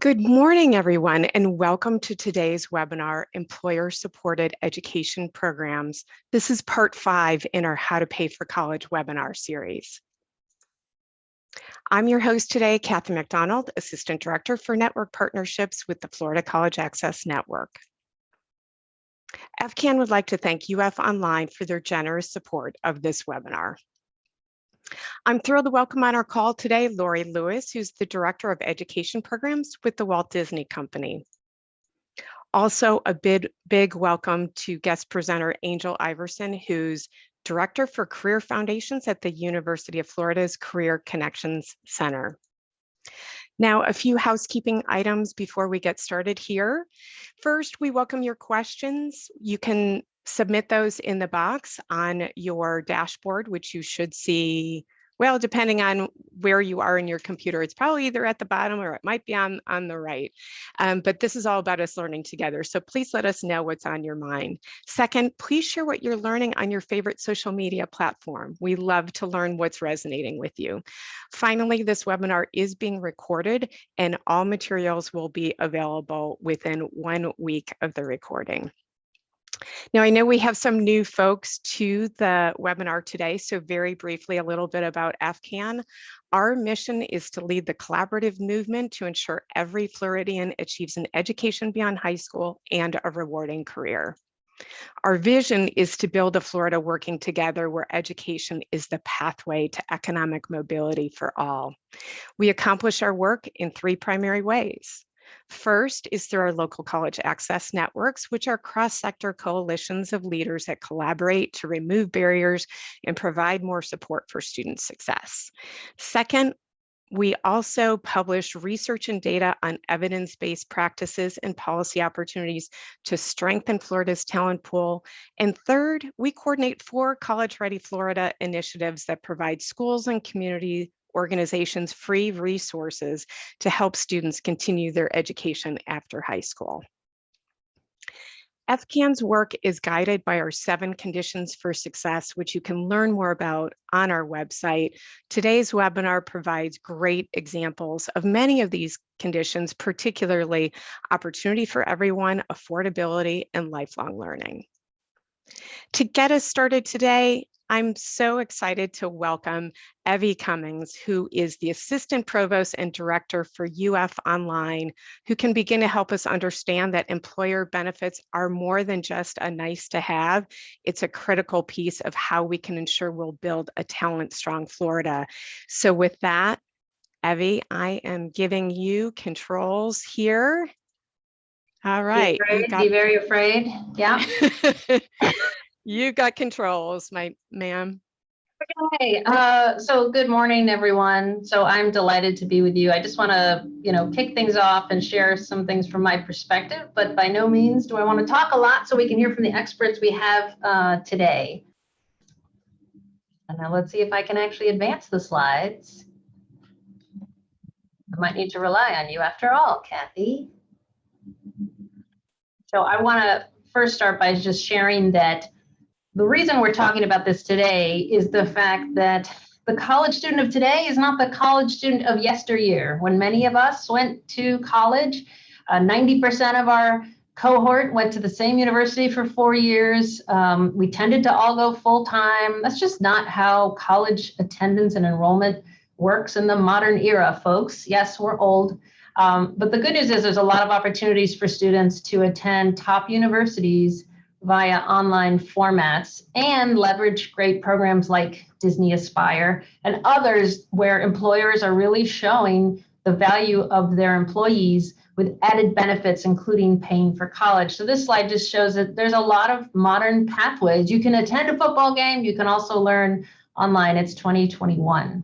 Good morning, everyone, and welcome to today's webinar, Employer-Supported Education Programs. This is part 5 in our How to Pay for College webinar series. I'm your host today, Kathy McDonald, Assistant Director for Network Partnerships with the Florida College Access Network. FCAN would like to thank UF Online for their generous support of this webinar. I'm thrilled to welcome on our call today Lori Lewis, who's the Director of Education Programs with the Walt Disney Company. Also, a big welcome to guest presenter Angel Iverson, who's Director for Career Foundations at the University of Florida's Career Connections Center. Now, a few housekeeping items before we get started here. First, we welcome your questions. You can submit those in the box on your dashboard, which you should see, well, depending on where you are in your computer, it's probably either at the bottom or it might be on the right. But this is all about us learning together. So please let us know what's on your mind. Second, please share what you're learning on your favorite social media platform. We love to learn what's resonating with you. Finally, this webinar is being recorded and all materials will be available within 1 week of the recording. Now, I know we have some new folks to the webinar today, so very briefly, a little bit about FCAN. Our mission is to lead the collaborative movement to ensure every Floridian achieves an education beyond high school and a rewarding career. Our vision is to build a Florida working together where education is the pathway to economic mobility for all. We accomplish our work in 3 primary ways. First is through our local college access networks, which are cross-sector coalitions of leaders that collaborate to remove barriers and provide more support for student success. Second, we also publish research and data on evidence-based practices and policy opportunities to strengthen Florida's talent pool. And third, we coordinate 4 College Ready Florida initiatives that provide schools and community organizations free resources to help students continue their education after high school. FCAN's work is guided by our 7 conditions for success, which you can learn more about on our website. Today's webinar provides great examples of many of these conditions, particularly opportunity for everyone, affordability, and lifelong learning. To get us started today, I'm so excited to welcome Evie Cummings, who is the Assistant Provost and Director for UF Online, who can begin to help us understand that employer benefits are more than just a nice to have. It's a critical piece of how we can ensure we'll build a talent-strong Florida. So with that, Evie, I am giving you controls here. All right. Be very afraid. Yeah. You got controls, my ma'am. Okay, so good morning, everyone. So I'm delighted to be with you. I just want to, kick things off and share some things from my perspective, but by no means do I want to talk a lot so we can hear from the experts we have today. And now let's see if I can actually advance the slides. I might need to rely on you after all, Kathy. So I want to first start by just sharing that the reason we're talking about this today is the fact that the college student of today is not the college student of yesteryear. When many of us went to college, 90% of our cohort went to the same university for 4 years. We tended to all go full time. That's just not how college attendance and enrollment works in the modern era, folks. Yes, we're old. But the good news is there's a lot of opportunities for students to attend top universities via online formats and leverage great programs like Disney Aspire and others where employers are really showing the value of their employees with added benefits, including paying for college. So this slide just shows that there's a lot of modern pathways. You can attend a football game. You can also learn online. It's 2021.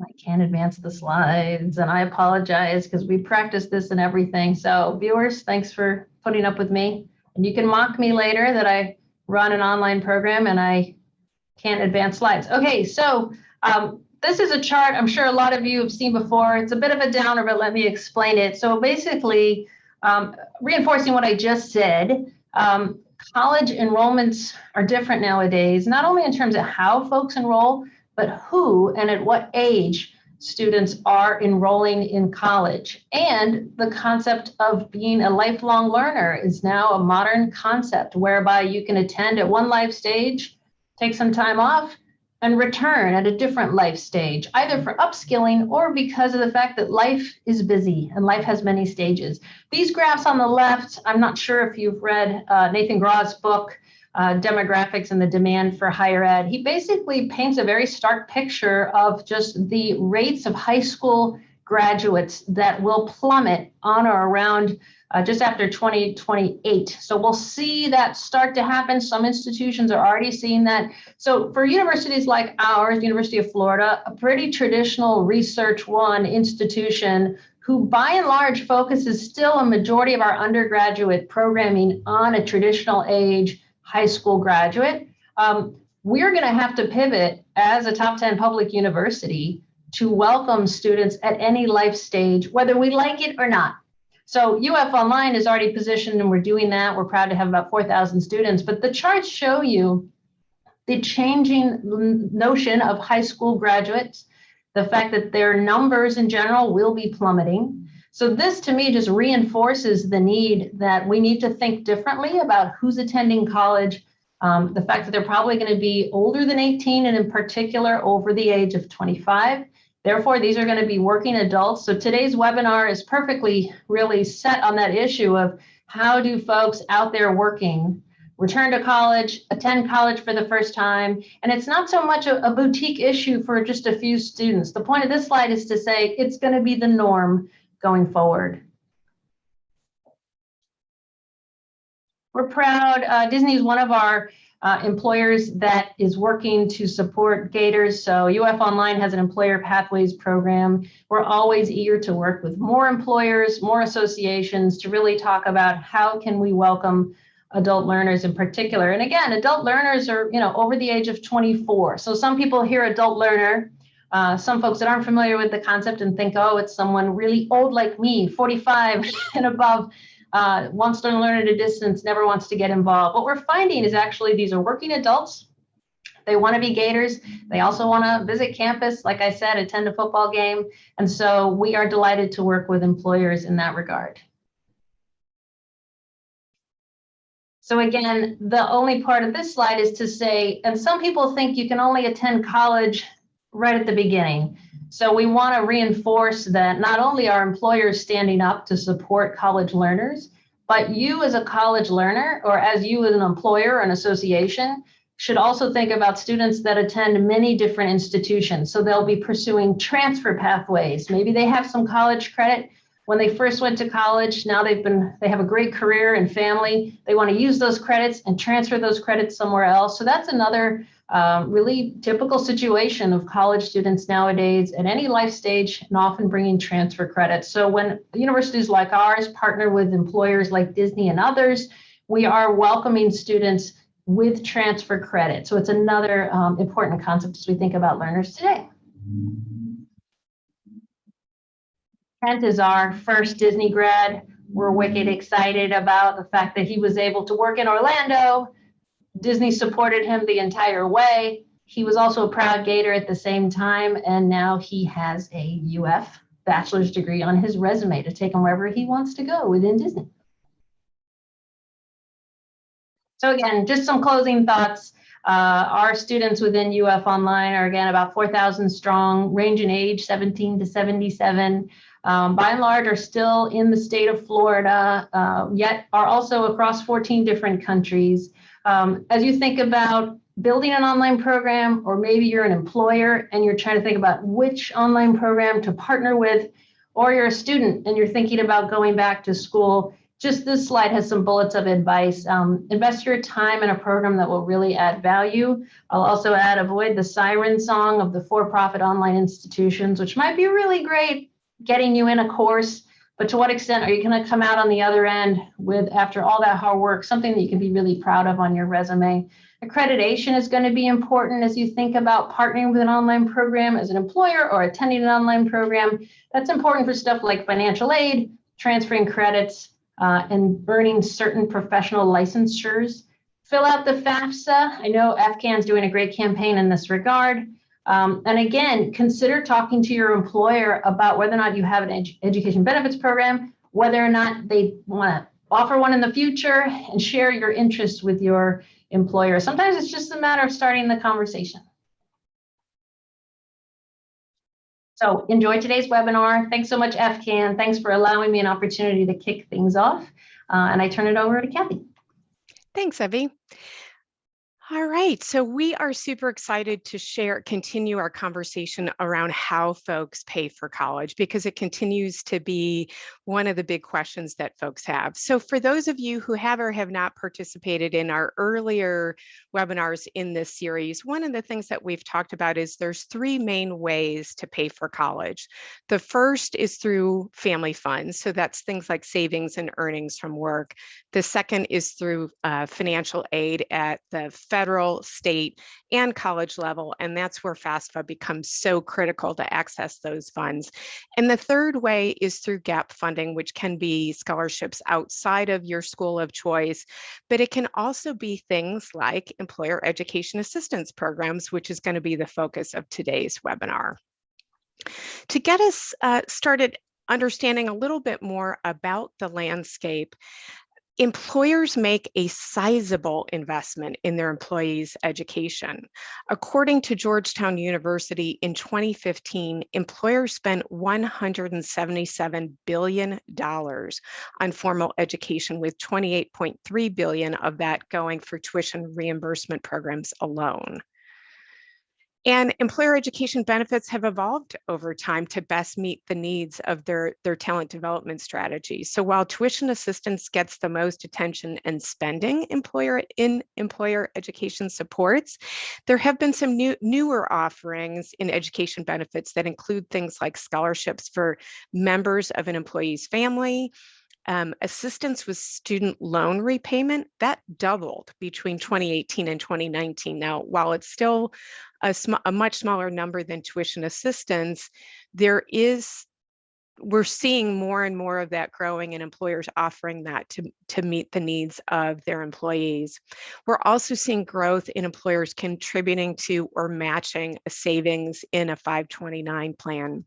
I can't advance the slides, and I apologize because we practiced this and everything. So viewers, thanks for putting up with me. And you can mock me later that I run an online program and I can't advance slides. Okay, so this is a chart I'm sure a lot of you have seen before. It's a bit of a downer, but let me explain it. So basically, reinforcing what I just said, college enrollments are different nowadays, not only in terms of how folks enroll, but who and at what age. students are enrolling in college. And the concept of being a lifelong learner is now a modern concept whereby you can attend at one life stage, take some time off, and return at a different life stage, either for upskilling or because of the fact that life is busy and life has many stages. These graphs on the left, I'm not sure if you've read Nathan Grau's book, Demographics and the Demand for Higher Ed. He basically paints a very stark picture of just the rates of high school graduates that will plummet on or around just after 2028. So we'll see that start to happen. Some institutions are already seeing that. So for universities like ours, University of Florida, a pretty traditional research one institution who by and large focuses still a majority of our undergraduate programming on a traditional age high school graduate, we're going to have to pivot as a top 10 public university to welcome students at any life stage, whether we like it or not. So UF Online is already positioned and we're doing that. We're proud to have about 4,000 students, but the charts show you the changing notion of high school graduates, the fact that their numbers in general will be plummeting. So this to me just reinforces the need that we need to think differently about who's attending college, the fact that they're probably going to be older than 18 and in particular over the age of 25. Therefore, these are going to be working adults. So today's webinar is perfectly really set on that issue of how do folks out there working return to college, attend college for the first time. And it's not so much a boutique issue for just a few students. The point of this slide is to say it's going to be the norm going forward. We're proud. Disney is one of our employers that is working to support Gators. So UF Online has an employer pathways program. We're always eager to work with more employers, more associations to really talk about how can we welcome adult learners in particular. And again, adult learners are, over the age of 24. So some people hear adult learner, some folks that aren't familiar with the concept and think, oh, it's someone really old like me, 45 and above. Wants to learn at a distance, never wants to get involved. What we're finding is actually these are working adults. They want to be Gators. They also want to visit campus, like I said, attend a football game. And so we are delighted to work with employers in that regard. So again, the only part of this slide is to say, and some people think you can only attend college right at the beginning. So we want to reinforce that not only are employers standing up to support college learners, but you as a college learner or as you as an employer or an association should also think about students that attend many different institutions. So they'll be pursuing transfer pathways. Maybe they have some college credit when they first went to college. Now they have a great career and family. They want to use those credits and transfer those credits somewhere else. So that's another really typical situation of college students nowadays at any life stage and often bringing transfer credits. So when universities like ours partner with employers like Disney and others, we are welcoming students with transfer credit. So it's another important concept as we think about learners today. Kent is our first Disney grad. We're wicked excited about the fact that he was able to work in Orlando. Disney supported him the entire way. He was also a proud Gator at the same time, and now he has a UF bachelor's degree on his resume to take him wherever he wants to go within Disney. So again, just some closing thoughts. Our students within UF Online are again about 4,000 strong, range in age 17 to 77. By and large are still in the state of Florida, yet are also across 14 different countries. As you think about building an online program, or maybe you're an employer and you're trying to think about which online program to partner with, or you're a student and you're thinking about going back to school, just this slide has some bullets of advice. Invest your time in a program that will really add value. I'll also add, avoid the siren song of the for-profit online institutions, which might be really great getting you in a course, but to what extent are you going to come out on the other end with, after all that hard work, something that you can be really proud of on your resume? Accreditation is going to be important as you think about partnering with an online program as an employer or attending an online program. That's important for stuff like financial aid, transferring credits, and earning certain professional licensures. Fill out the FAFSA. I know AFCAN's doing a great campaign in this regard. And again, consider talking to your employer about whether or not you have an education benefits program, whether or not they want to offer one in the future, and share your interest with your employer. Sometimes it's just a matter of starting the conversation. So enjoy today's webinar. Thanks so much, FCAN. Thanks for allowing me an opportunity to kick things off. And I turn it over to Kathy. Thanks, Evie. All right, so we are super excited to continue our conversation around how folks pay for college, because it continues to be one of the big questions that folks have. So for those of you who have or have not participated in our earlier webinars in this series, one of the things that we've talked about is there's three main ways to pay for college. The first is through family funds. So that's things like savings and earnings from work. The second is through financial aid at the federal, state, and college level, and that's where FAFSA becomes so critical to access those funds. And the third way is through gap funding, which can be scholarships outside of your school of choice, but it can also be things like employer education assistance programs, which is going to be the focus of today's webinar. To get us started understanding a little bit more about the landscape, employers make a sizable investment in their employees' education. According to Georgetown University in 2015, employers spent $177 billion on formal education, with $28.3 billion of that going for tuition reimbursement programs alone. And employer education benefits have evolved over time to best meet the needs of their talent development strategies. So while tuition assistance gets the most attention and spending employer education supports, there have been some newer offerings in education benefits that include things like scholarships for members of an employee's family, assistance with student loan repayment. That doubled between 2018 and 2019. Now, while it's still a much smaller number than tuition assistance, we're seeing more and more of that growing, and employers offering that to meet the needs of their employees. We're also seeing growth in employers contributing to or matching a savings in a 529 plan.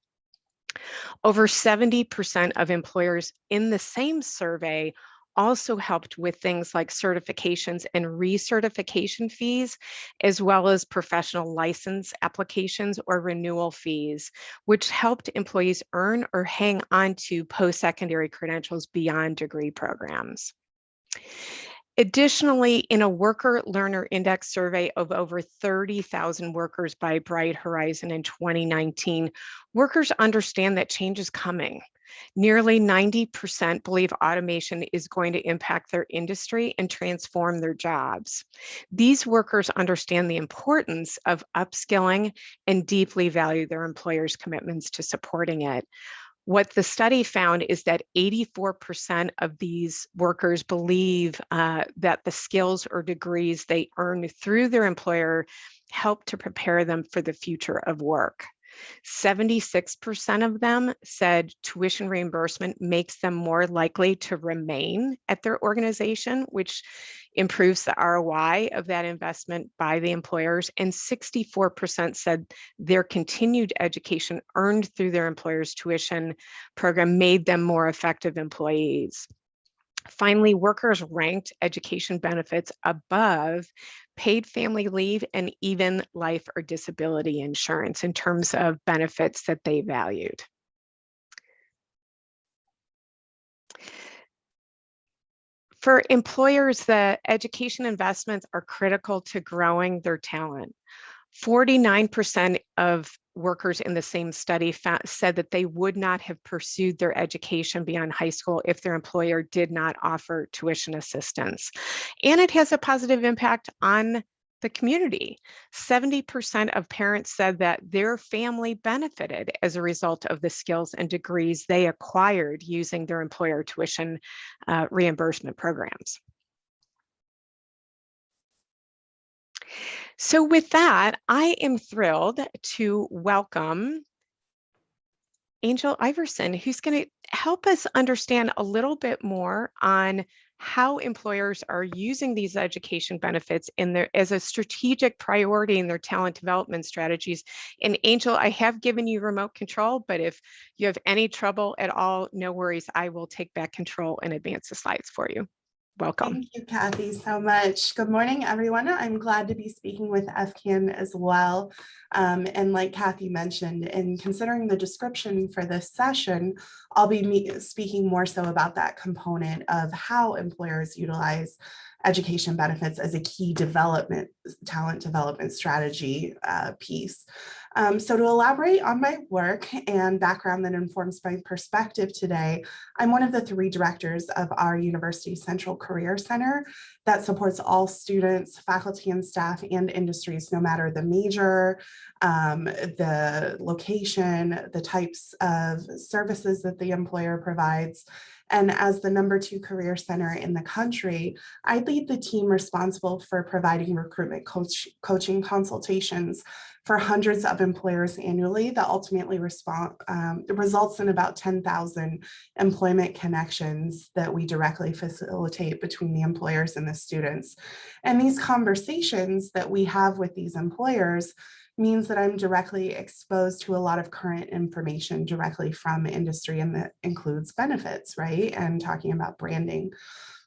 Over 70% of employers in the same survey also helped with things like certifications and recertification fees, as well as professional license applications or renewal fees, which helped employees earn or hang on to post-secondary credentials beyond degree programs. Additionally, in a worker learner index survey of over 30,000 workers by Bright Horizon in 2019, workers understand that change is coming. Nearly 90% believe automation is going to impact their industry and transform their jobs. These workers understand the importance of upskilling and deeply value their employers' commitments to supporting it. What the study found is that 84% of these workers believe that the skills or degrees they earn through their employer help to prepare them for the future of work. 76% of them said tuition reimbursement makes them more likely to remain at their organization, which improves the ROI of that investment by the employers. And 64% said their continued education earned through their employer's tuition program made them more effective employees. Finally, workers ranked education benefits above paid family leave and even life or disability insurance in terms of benefits that they valued. For employers, the education investments are critical to growing their talent. 49% of workers in the same study said that they would not have pursued their education beyond high school if their employer did not offer tuition assistance. And it has a positive impact on the community. 70% of parents said that their family benefited as a result of the skills and degrees they acquired using their employer tuition reimbursement programs. So with that, I am thrilled to welcome Angel Iverson, who's going to help us understand a little bit more on how employers are using these education benefits as a strategic priority in their talent development strategies. And Angel, I have given you remote control, but if you have any trouble at all, no worries. I will take back control and advance the slides for you. Welcome. Thank you, Kathy, so much. Good morning, everyone. I'm glad to be speaking with FCAN as well. And like Kathy mentioned, in considering the description for this session, I'll be speaking more so about that component of how employers utilize education benefits as a key talent development strategy piece. So to elaborate on my work and background that informs my perspective today, I'm one of the 3 directors of our University Central Career Center that supports all students, faculty and staff and industries, no matter the major, the location, the types of services that the employer provides. And as the #2 career center in the country, I lead the team responsible for providing recruitment coaching consultations for hundreds of employers annually that ultimately results in about 10,000 employment connections that we directly facilitate between the employers and the students. And these conversations that we have with these employers means that I'm directly exposed to a lot of current information directly from industry, and that includes benefits, right? And talking about branding.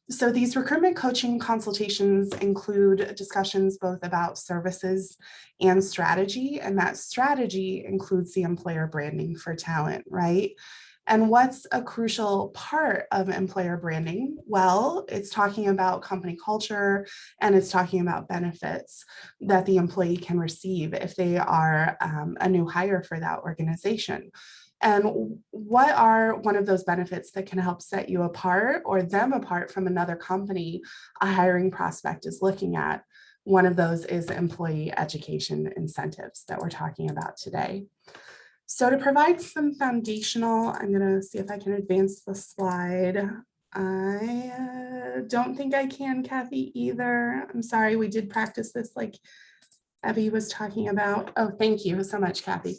So these recruitment coaching consultations include discussions both about services and strategy, and that strategy includes the employer branding for talent, right? And what's a crucial part of employer branding? Well, it's talking about company culture, and it's talking about benefits that the employee can receive if they are a new hire for that organization. And what are one of those benefits that can help set you apart or them apart from another company a hiring prospect is looking at? One of those is employee education incentives that we're talking about today. So to provide some foundational, I'm going to see if I can advance the slide. I don't think I can, Kathy, either. I'm sorry, we did practice this like Abby was talking about. Oh, thank you so much, Kathy.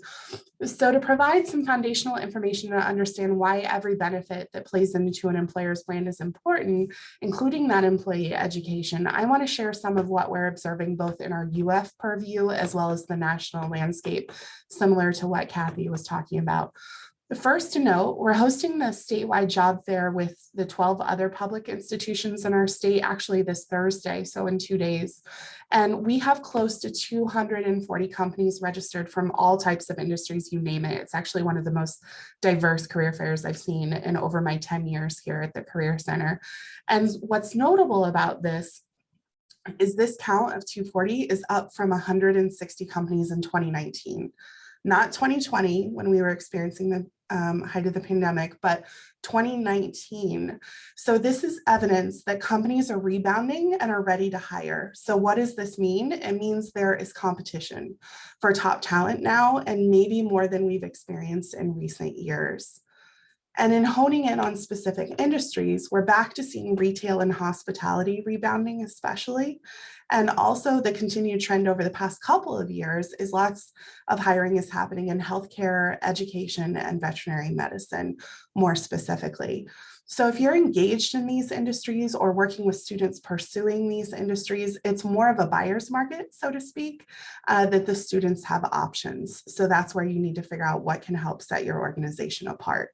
So to provide some foundational information to understand why every benefit that plays into an employer's brand is important, including that employee education, I want to share some of what we're observing both in our UF purview as well as the national landscape, similar to what Kathy was talking about. First to note, we're hosting the statewide job fair with the 12 other public institutions in our state actually this Thursday, so in 2 days. And we have close to 240 companies registered from all types of industries, you name it. It's actually one of the most diverse career fairs I've seen in over my 10 years here at the Career Center. And what's notable about this is this count of 240 is up from 160 companies in 2019. Not 2020 when we were experiencing the height of the pandemic, but 2019. So this is evidence that companies are rebounding and are ready to hire. So what does this mean? It means there is competition for top talent now, and maybe more than we've experienced in recent years. And in honing in on specific industries, we're back to seeing retail and hospitality rebounding especially. And also the continued trend over the past couple of years is lots of hiring is happening in healthcare, education, and veterinary medicine more specifically. So if you're engaged in these industries or working with students pursuing these industries, it's more of a buyer's market, so to speak, that the students have options. So that's where you need to figure out what can help set your organization apart.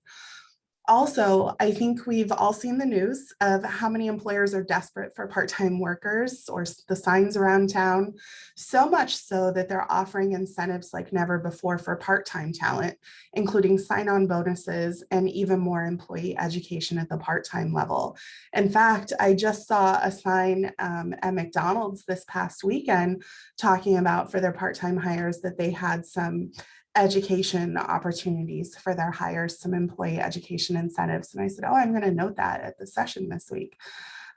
Also, I think we've all seen the news of how many employers are desperate for part-time workers, or the signs around town, so much so that they're offering incentives like never before for part-time talent, including sign-on bonuses and even more employee education at the part-time level. In fact, I just saw a sign at McDonald's this past weekend talking about for their part-time hires that they had some education opportunities for their hires, some employee education incentives. And I said, oh, I'm going to note that at the session this week.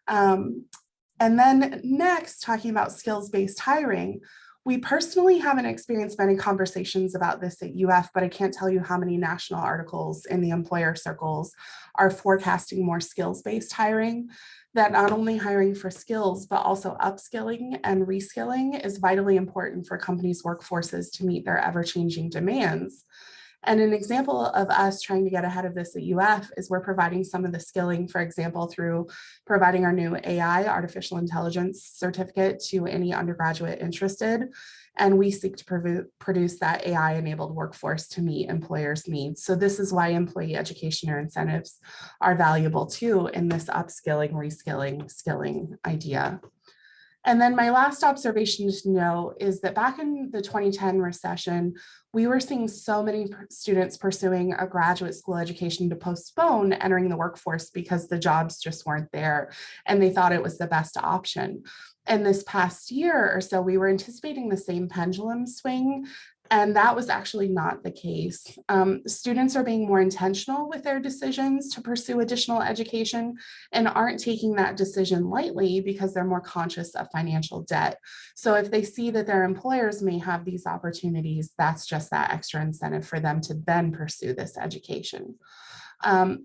And then next, talking about skills-based hiring, we personally haven't experienced many conversations about this at UF, but I can't tell you how many national articles in the employer circles are forecasting more skills-based hiring, that not only hiring for skills, but also upskilling and reskilling is vitally important for companies' workforces to meet their ever-changing demands. And an example of us trying to get ahead of this at UF is we're providing some of the skilling, for example, through providing our new AI, artificial intelligence certificate to any undergraduate interested. And we seek to produce that AI-enabled workforce to meet employers' needs. So this is why employee education or incentives are valuable too in this upskilling, reskilling, skilling idea. And then my last observation to note is that back in the 2010 recession, we were seeing so many students pursuing a graduate school education to postpone entering the workforce because the jobs just weren't there and they thought it was the best option. And this past year or so, we were anticipating the same pendulum swing, and that was actually not the case. Students are being more intentional with their decisions to pursue additional education and aren't taking that decision lightly because they're more conscious of financial debt. So if they see that their employers may have these opportunities, that's just that extra incentive for them to then pursue this education.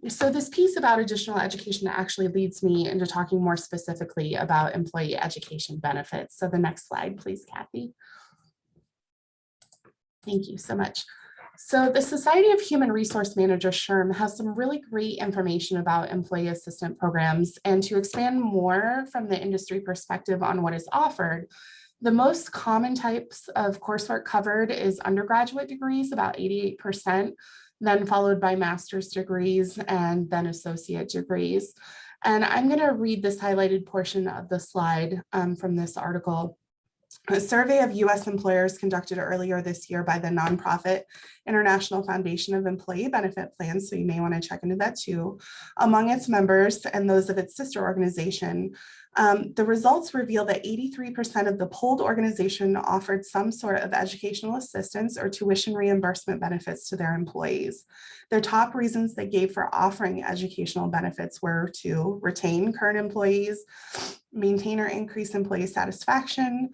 So this piece about additional education actually leads me into talking more specifically about employee education benefits. So the next slide, please, Kathy. Thank you so much. So the Society of Human Resource Managers, SHRM, has some really great information about employee assistant programs. And to expand more from the industry perspective on what is offered, the most common types of coursework covered is undergraduate degrees, about 88%, then followed by master's degrees and then associate degrees. And I'm going to read this highlighted portion of the slide from this article. A survey of US employers conducted earlier this year by the nonprofit International Foundation of Employee Benefit Plans, so you may want to check into that too, among its members and those of its sister organization. The results reveal that 83% of the polled organization offered some sort of educational assistance or tuition reimbursement benefits to their employees. Their top reasons they gave for offering educational benefits were to retain current employees, maintain or increase employee satisfaction,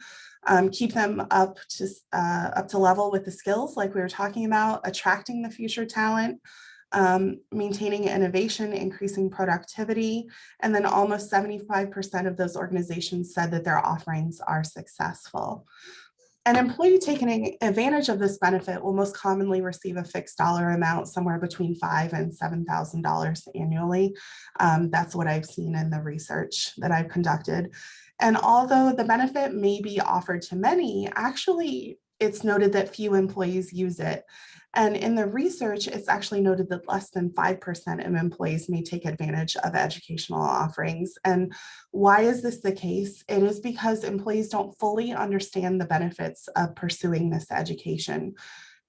keep them up to level with the skills like we were talking about, attracting the future talent, maintaining innovation, increasing productivity, and then almost 75% of those organizations said that their offerings are successful. An employee taking advantage of this benefit will most commonly receive a fixed dollar amount somewhere between $5,000 and $7,000 annually. That's what I've seen in the research that I've conducted. And although the benefit may be offered to many, actually it's noted that few employees use it. And in the research, it's actually noted that less than 5% of employees may take advantage of educational offerings. And why is this the case? It is because employees don't fully understand the benefits of pursuing this education.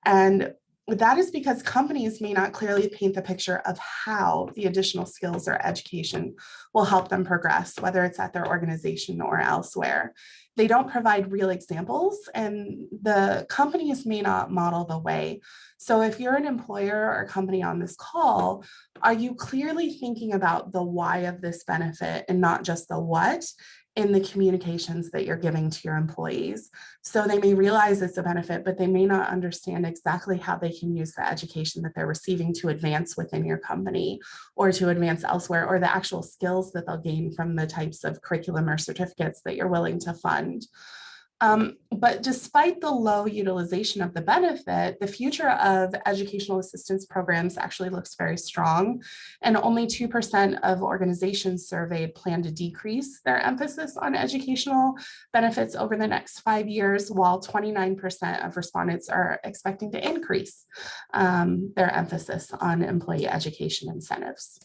And that is because companies may not clearly paint the picture of how the additional skills or education will help them progress, whether it's at their organization or elsewhere. They don't provide real examples, and the companies may not model the way. So if you're an employer or company on this call, are you clearly thinking about the why of this benefit and not just the what in the communications that you're giving to your employees? So they may realize it's a benefit, but they may not understand exactly how they can use the education that they're receiving to advance within your company or to advance elsewhere, or the actual skills that they'll gain from the types of curriculum or certificates that you're willing to fund. But despite the low utilization of the benefit, the future of educational assistance programs actually looks very strong, and only 2% of organizations surveyed plan to decrease their emphasis on educational benefits over the next 5 years, while 29% of respondents are expecting to increase their emphasis on employee education incentives.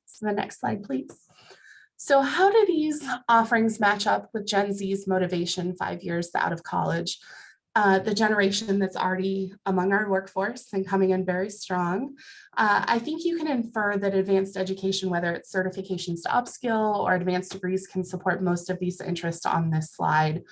So the next slide, please. So how do these offerings match up with Gen Z's motivation 5 years out of college? The generation that's already among our workforce and coming in very strong. I think you can infer that advanced education, whether it's certifications to upskill or advanced degrees, can support most of these interests on this slide.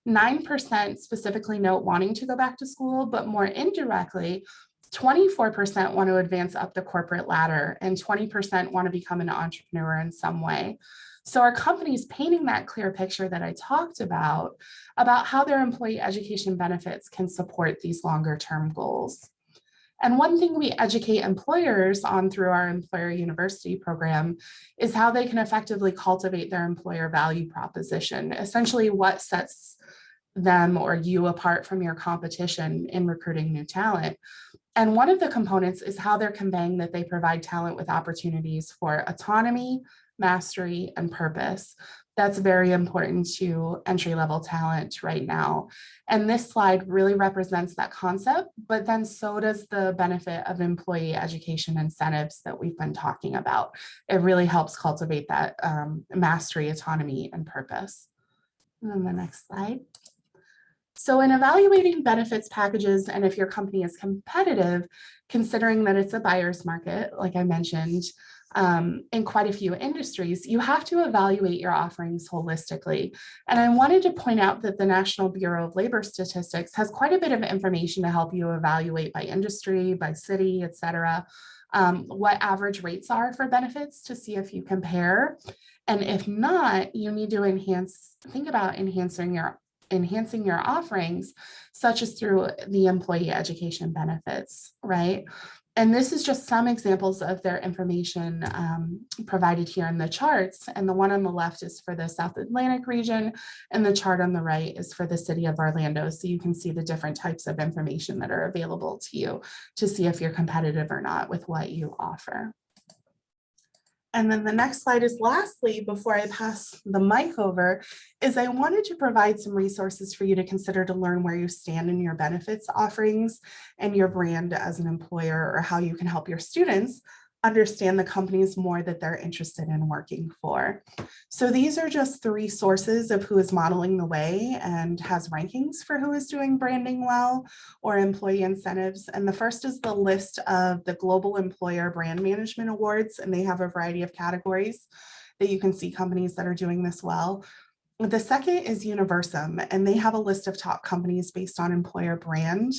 9% specifically note wanting to go back to school, but more indirectly, 24% want to advance up the corporate ladder, and 20% want to become an entrepreneur in some way. So our companies painting that clear picture that I talked about how their employee education benefits can support these longer term goals. And one thing we educate employers on through our Employer University program is how they can effectively cultivate their employer value proposition, essentially what sets them or you apart from your competition in recruiting new talent. And one of the components is how they're conveying that they provide talent with opportunities for autonomy, mastery, and purpose. That's very important to entry-level talent right now. And this slide really represents that concept, but then so does the benefit of employee education incentives that we've been talking about. It really helps cultivate that mastery, autonomy, and purpose. And then the next slide. So in evaluating benefits packages, and if your company is competitive, considering that it's a buyer's market, like I mentioned, in quite a few industries, you have to evaluate your offerings holistically. And I wanted to point out that the National Bureau of Labor Statistics has quite a bit of information to help you evaluate by industry, by city, et cetera, what average rates are for benefits to see if you compare. And if not, you need to think about enhancing your offerings, such as through the employee education benefits, right? And this is just some examples of their information provided here in the charts. And the one on the left is for the South Atlantic region, and the chart on the right is for the city of Orlando. So you can see the different types of information that are available to you to see if you're competitive or not with what you offer. And then the next slide is lastly, before I pass the mic over, is I wanted to provide some resources for you to consider to learn where you stand in your benefits offerings and your brand as an employer, or how you can help your students understand the companies more that they're interested in working for. So these are just 3 sources of who is modeling the way and has rankings for who is doing branding well or employee incentives. And the first is the list of the Global Employer Brand Management Awards, and they have a variety of categories that you can see companies that are doing this well. The second is Universum, and they have a list of top companies based on employer brand.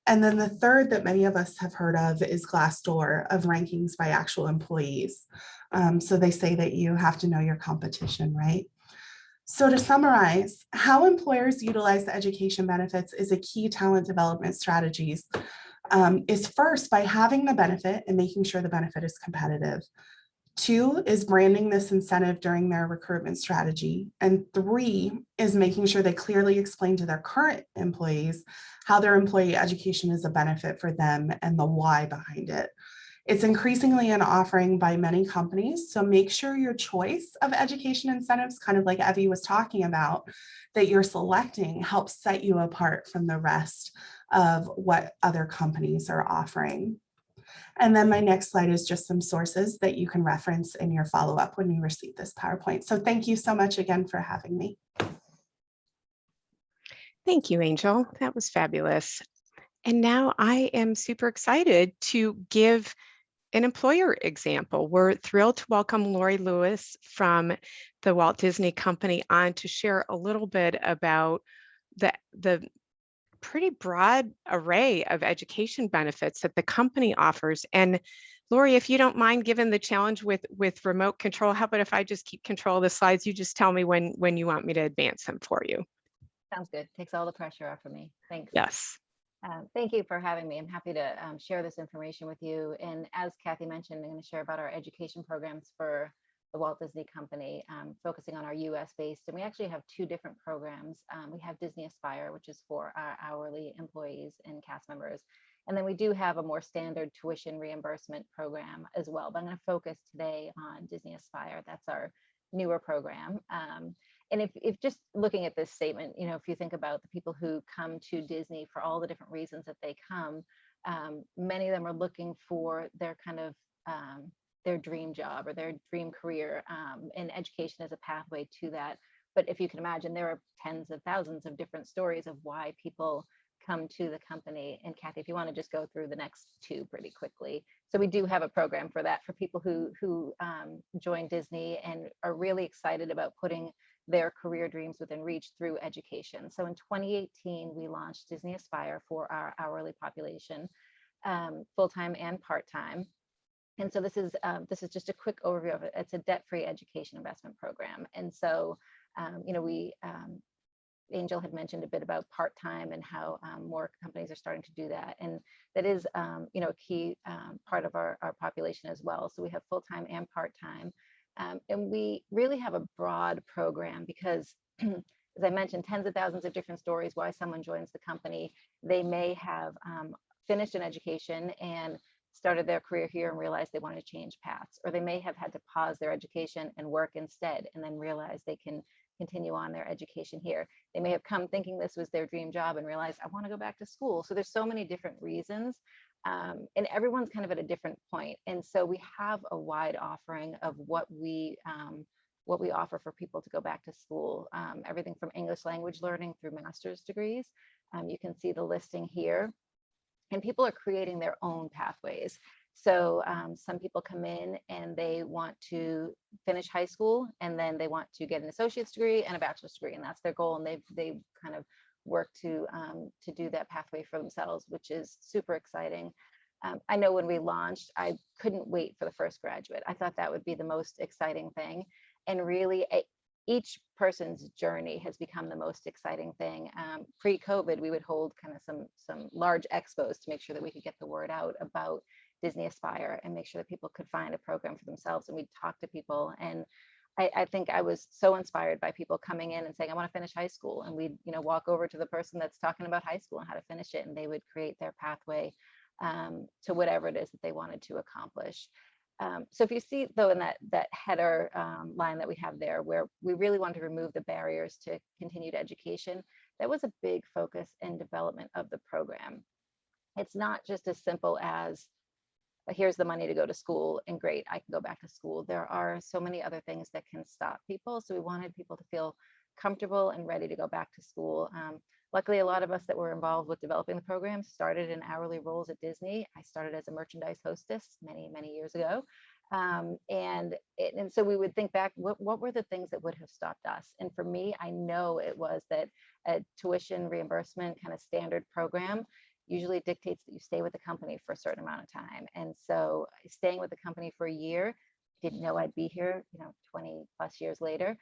And then the third that many of us have heard of is Glassdoor, of rankings by actual employees. So they say that you have to know your competition, right? So to summarize, how employers utilize the education benefits is a key talent development strategies. Is first by having the benefit and making sure the benefit is competitive. 2 is branding this incentive during their recruitment strategy. And 3 is making sure they clearly explain to their current employees how their employee education is a benefit for them and the why behind it. It's increasingly an offering by many companies, so make sure your choice of education incentives, kind of like Evie was talking about, that you're selecting helps set you apart from the rest of what other companies are offering. And then my next slide is just some sources that you can reference in your follow-up when you receive this PowerPoint. So thank you so much again for having me. Thank you, Angel. That was fabulous. And now I am super excited to give an employer example. We're thrilled to welcome Lori Lewis from the Walt Disney Company on to share a little bit about the pretty broad array of education benefits that the company offers. And Lori, if you don't mind, given the challenge with remote control, how about if I just keep control of the slides? You just tell me when you want me to advance them for you. Sounds good. Takes all the pressure off of me. Thanks. Yes. Thank you for having me. I'm happy to share this information with you. And as Kathy mentioned, I'm going to share about our education programs for the Walt Disney Company, focusing on our US based. And we actually have 2 different programs. We have Disney Aspire, which is for our hourly employees and cast members. And then we do have a more standard tuition reimbursement program as well. But I'm going to focus today on Disney Aspire. That's our newer program. And if just looking at this statement, you know, if you think about the people who come to Disney for all the different reasons that they come, many of them are looking for their kind of their dream job or their dream career, and education is a pathway to that. But if you can imagine, there are tens of thousands of different stories of why people come to the company. And Kathy, if you want to just go through the next 2 pretty quickly. So we do have a program for that, for people who join Disney and are really excited about putting their career dreams within reach through education. So in 2018, we launched Disney Aspire for our hourly population, full-time and part-time. And so this is just a quick overview of it. It's a debt-free education investment program. And so, you know, Angel had mentioned a bit about part-time and how more companies are starting to do that. And that is, you know, a key part of our population as well. So we have full-time and part-time. And we really have a broad program because as I mentioned, tens of thousands of different stories why someone joins the company. They may have finished an education and started their career here and realized they want to change paths, or they may have had to pause their education and work instead and then realize they can continue on their education here. They may have come thinking this was their dream job and realized I want to go back to school. So there's so many different reasons, and everyone's kind of at a different point. And so we have a wide offering of what we offer for people to go back to school, everything from English language learning through master's degrees. You can see the listing here. And people are creating their own pathways. So some people come in and they want to finish high school, and then they want to get an associate's degree and a bachelor's degree, and that's their goal. And they've kind of worked to do that pathway for themselves, which is super exciting. I know when we launched, I couldn't wait for the first graduate. I thought that would be the most exciting thing. And really, each person's journey has become the most exciting thing. Pre-COVID, we would hold kind of some large expos to make sure that we could get the word out about Disney Aspire and make sure that people could find a program for themselves. And we'd talk to people. And I think I was so inspired by people coming in and saying, I want to finish high school. And we'd walk over to the person that's talking about high school and how to finish it. And they would create their pathway to whatever it is that they wanted to accomplish. So if you see, though, in that header line that we have there, where we really want to remove the barriers to continued education, that was a big focus and development of the program. It's not just as simple as, here's the money to go to school and great, I can go back to school. There are so many other things that can stop people. So we wanted people to feel comfortable and ready to go back to school. Luckily, a lot of us that were involved with developing the program started in hourly roles at Disney. I started as a merchandise hostess many, many years ago. And so we would think back, what were the things that would have stopped us? And for me, I know it was that a tuition reimbursement kind of standard program usually dictates that you stay with the company for a certain amount of time. And so staying with the company for a year, didn't know I'd be here, 20 plus years later,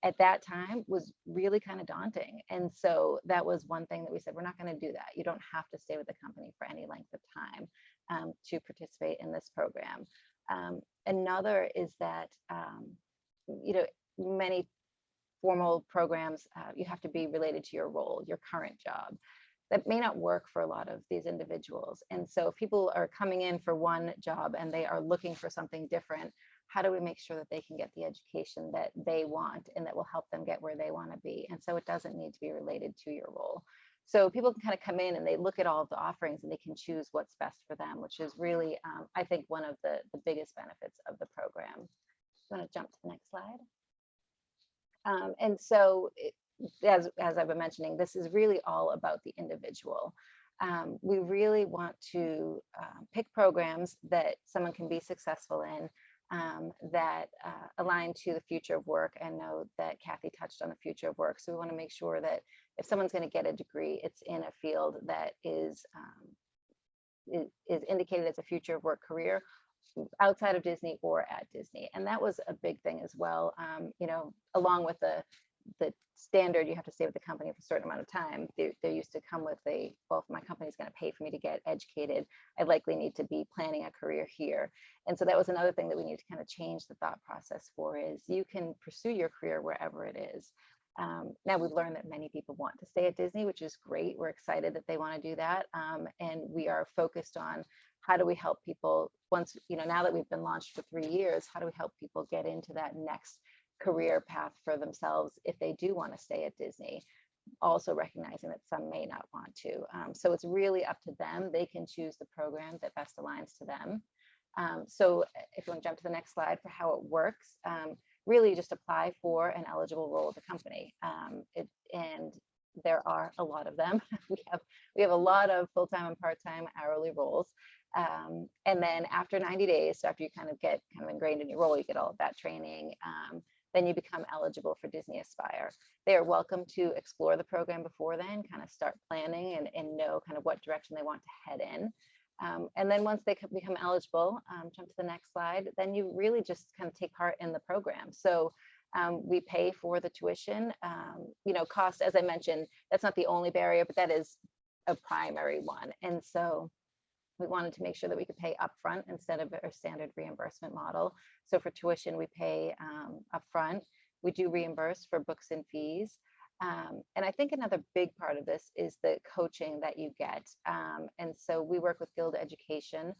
at that time was really kind of daunting. And so that was one thing that we said, we're not going to do that. You don't have to stay with the company for any length of time to participate in this program. Another is that, many formal programs, you have to be related to your role, your current job. That may not work for a lot of these individuals. And so if people are coming in for one job and they are looking for something different, how do we make sure that they can get the education that they want and that will help them get where they want to be? And so it doesn't need to be related to your role. So people can kind of come in and they look at all of the offerings and they can choose what's best for them, which is really, I think, one of the biggest benefits of the program. I'm going to jump to the next slide. And so as I've been mentioning, this is really all about the individual. We really want to pick programs that someone can be successful in, that align to the future of work. And know that Kathy touched on the future of work. So we want to make sure that if someone's going to get a degree, it's in a field that is indicated as a future of work career outside of Disney or at Disney. And that was a big thing as well. Along with the standard, you have to stay with the company for a certain amount of time. They used to come with well, if my company's going to pay for me to get educated, I likely need to be planning a career here. And so that was another thing that we need to kind of change the thought process for, is you can pursue your career wherever it is. Now we've learned that many people want to stay at Disney, which is great. We're excited that they want to do that. And we are focused on how do we help people once, now that we've been launched for 3 years, how do we help people get into that next career path for themselves if they do want to stay at Disney, also recognizing that some may not want to. So it's really up to them. They can choose the program that best aligns to them. So if you want to jump to the next slide for how it works, really just apply for an eligible role at the company. And there are a lot of them. We have a lot of full-time and part-time hourly roles. And then after 90 days, so after you kind of get ingrained in your role, you get all of that training, then you become eligible for Disney Aspire. They are welcome to explore the program before then, kind of start planning and know kind of what direction they want to head in. And then once they become eligible, jump to the next slide, then you really just kind of take part in the program. So we pay for the tuition, cost, as I mentioned, that's not the only barrier, but that is a primary one. And so we wanted to make sure that we could pay upfront instead of a standard reimbursement model. So for tuition, we pay upfront. We do reimburse for books and fees. And I think another big part of this is the coaching that you get. And so we work with Guild Education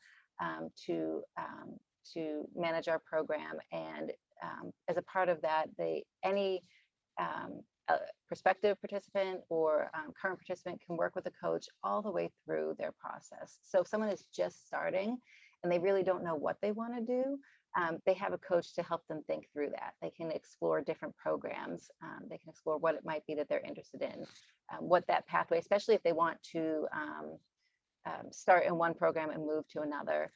to manage our program. And as a part of that, any prospective participant or current participant can work with a coach all the way through their process. So if someone is just starting and they really don't know what they want to do, they have a coach to help them think through that. They can explore different programs. They can explore what it might be that they're interested in, what that pathway, especially if they want to start in one program and move to another.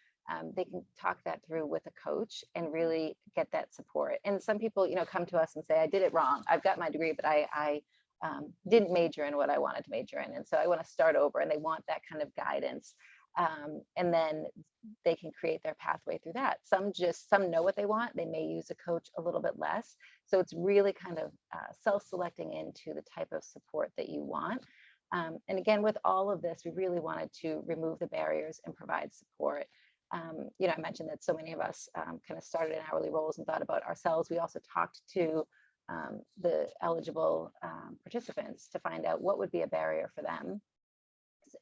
They can talk that through with a coach and really get that support. And some people, come to us and say, I did it wrong. I've got my degree, but I didn't major in what I wanted to major in. And so I want to start over, and they want that kind of guidance. And then they can create their pathway through that. Some know what they want. They may use a coach a little bit less. So it's really kind of self-selecting into the type of support that you want. And again, with all of this, we really wanted to remove the barriers and provide support. I mentioned that so many of us kind of started in hourly roles and thought about ourselves. We also talked to the eligible participants to find out what would be a barrier for them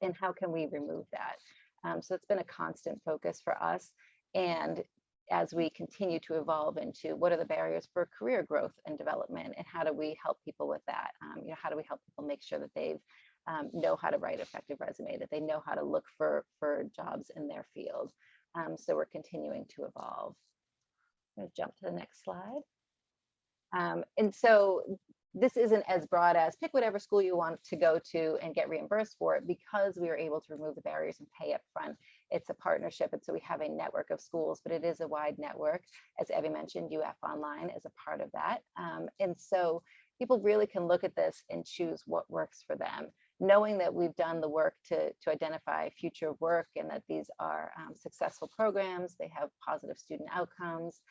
and how can we remove that. So it's been a constant focus for us. And as we continue to evolve into what are the barriers for career growth and development, and how do we help people with that? How do we help people make sure that they've know how to write effective resume, that they know how to look for jobs in their field. So we're continuing to evolve. I'm going to jump to the next slide. And so this isn't as broad as pick whatever school you want to go to and get reimbursed for it, because we are able to remove the barriers and pay up front. It's a partnership, and so we have a network of schools, but it is a wide network. As Evie mentioned, UF Online is a part of that. And so people really can look at this and choose what works for them, knowing that we've done the work to identify future work, and that these are successful programs, they have positive student outcomes.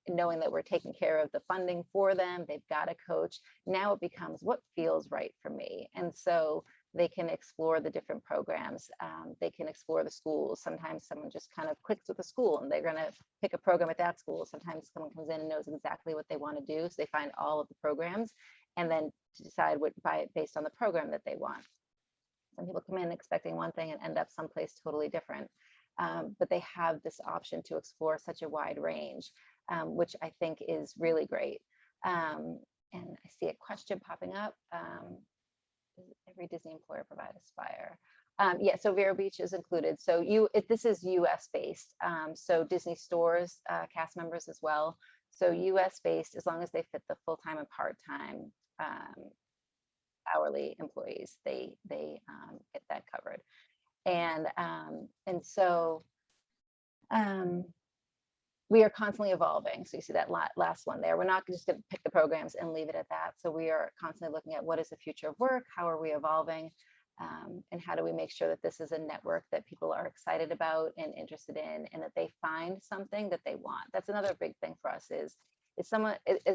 Knowing that we're taking care of the funding for them, they've got a coach. Now it becomes what feels right for me. And so they can explore the different programs. They can explore the schools. Sometimes someone just kind of clicks with a school and they're going to pick a program at that school. Sometimes someone comes in and knows exactly what they want to do. So they find all of the programs and then to decide based on the program that they want. Some people come in expecting one thing and end up someplace totally different. But they have this option to explore such a wide range, which I think is really great. And I see a question popping up. Does every Disney employer provide Aspire? Yeah, so Vero Beach is included. So this is US based. So Disney stores, cast members as well. So US based, as long as they fit the full-time and part-time hourly employees, they get that covered. And so we are constantly evolving. So you see that last one there. We're not just going to pick the programs and leave it at that. So we are constantly looking at what is the future of work, how are we evolving, and how do we make sure that this is a network that people are excited about and interested in, and that they find something that they want. That's another big thing for us is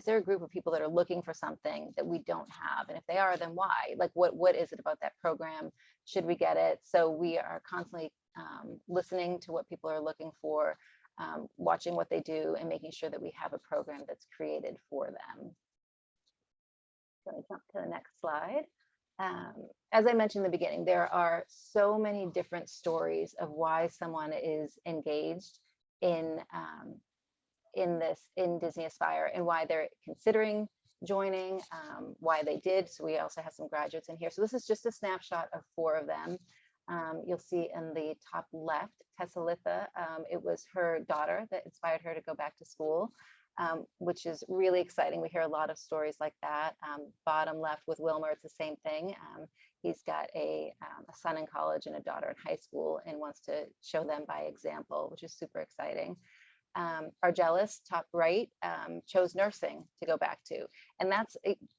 there a group of people that are looking for something that we don't have? And if they are, then why? Like what is it about that program? Should we get it? So we are constantly listening to what people are looking for, watching what they do, and making sure that we have a program that's created for them. So I'm going to jump to the next slide. As I mentioned in the beginning, there are so many different stories of why someone is engaged in Disney Aspire, and why they're considering joining, why they did. So we also have some graduates in here. So this is just a snapshot of 4 of them. You'll see in the top left, Tessa Litha, it was her daughter that inspired her to go back to school, which is really exciting. We hear a lot of stories like that. Bottom left with Wilmer, it's the same thing. He's got a son in college and a daughter in high school and wants to show them by example, which is super exciting. Argelis, top right, chose nursing to go back to. And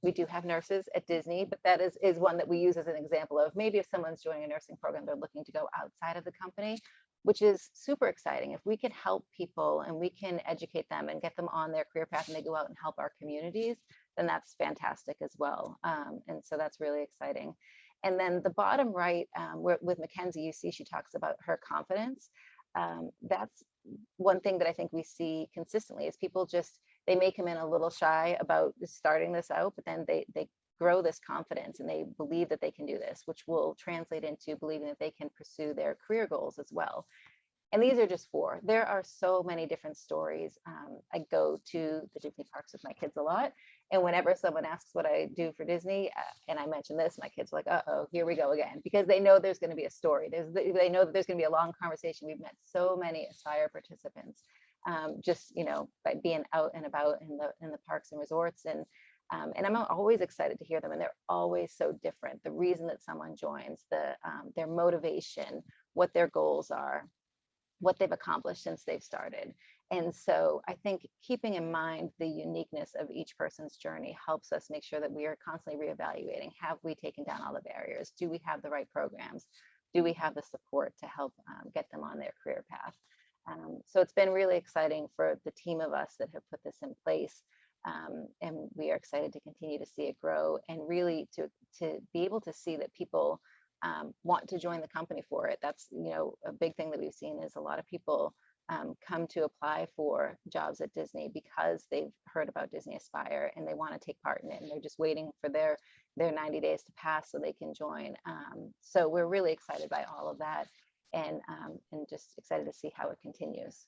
we do have nurses at Disney, but that is one that we use as an example of maybe if someone's joining a nursing program, they're looking to go outside of the company, which is super exciting. If we can help people and we can educate them and get them on their career path and they go out and help our communities, then that's fantastic as well. And so that's really exciting. And then the bottom right, with Mackenzie, you see she talks about her confidence. That's one thing that I think we see consistently is people they may come in a little shy about starting this out, but then they grow this confidence and they believe that they can do this, which will translate into believing that they can pursue their career goals as well. And these are just 4. There are so many different stories. I go to the Disney parks with my kids a lot. And whenever someone asks what I do for Disney, and I mention this, my kids are like, uh-oh, here we go again, because they know there's going to be a story. They know that there's going to be a long conversation. We've met so many Aspire participants, just, by being out and about in the parks and resorts. And I'm always excited to hear them. And they're always so different. The reason that someone joins, their motivation, what their goals are, what they've accomplished since they've started. And so I think keeping in mind the uniqueness of each person's journey helps us make sure that we are constantly reevaluating. Have we taken down all the barriers? Do we have the right programs? Do we have the support to help get them on their career path? So it's been really exciting for the team of us that have put this in place. And we are excited to continue to see it grow and really to be able to see that people want to join the company for it. That's, a big thing that we've seen is a lot of people come to apply for jobs at Disney because they've heard about Disney Aspire and they want to take part in it, and they're just waiting for their 90 days to pass so they can join. So we're really excited by all of that, and just excited to see how it continues.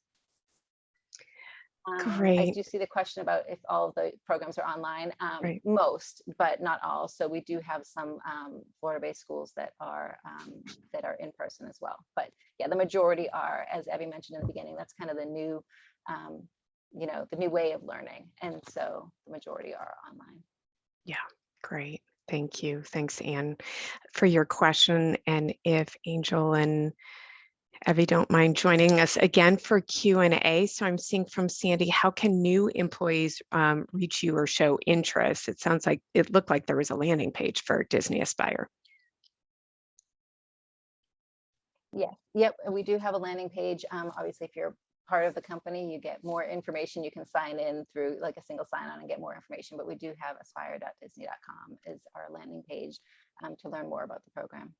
I Great. do see the question about if all of the programs are online. Right. Most, but not all. So we do have some Florida-based schools that are in person as well. But yeah, the majority are, as Abby mentioned in the beginning, that's kind of the new, the new way of learning. And so the majority are online. Yeah, great. Thank you. Thanks, Anne, for your question. And if Angel and Evie don't mind joining us again for Q&A. So I'm seeing from Sandy, how can new employees reach you or show interest? It sounds like it looked like there was a landing page for Disney Aspire. Yes, yep, we do have a landing page. Obviously, if you're part of the company, you get more information. You can sign in through like a single sign-on and get more information. But we do have aspire.disney.com is our landing page to learn more about the program.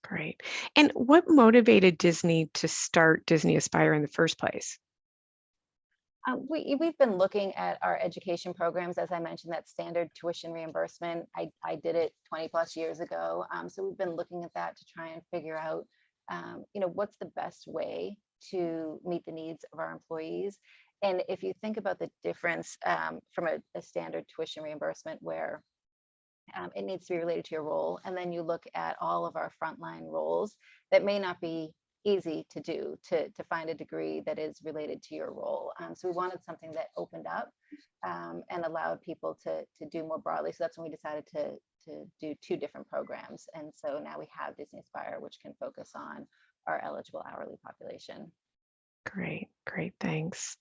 Great. And what motivated Disney to start Disney Aspire in the first place? We've been looking at our education programs, as I mentioned, that standard tuition reimbursement. I did it 20 plus years ago. So we've been looking at that to try and figure out, what's the best way to meet the needs of our employees. And if you think about the difference from a standard tuition reimbursement where it needs to be related to your role. And then you look at all of our frontline roles that may not be easy to do, to find a degree that is related to your role. So we wanted something that opened up and allowed people to do more broadly. So that's when we decided to do 2 different programs. And so now we have Disney Aspire, which can focus on our eligible hourly population. Great, thanks.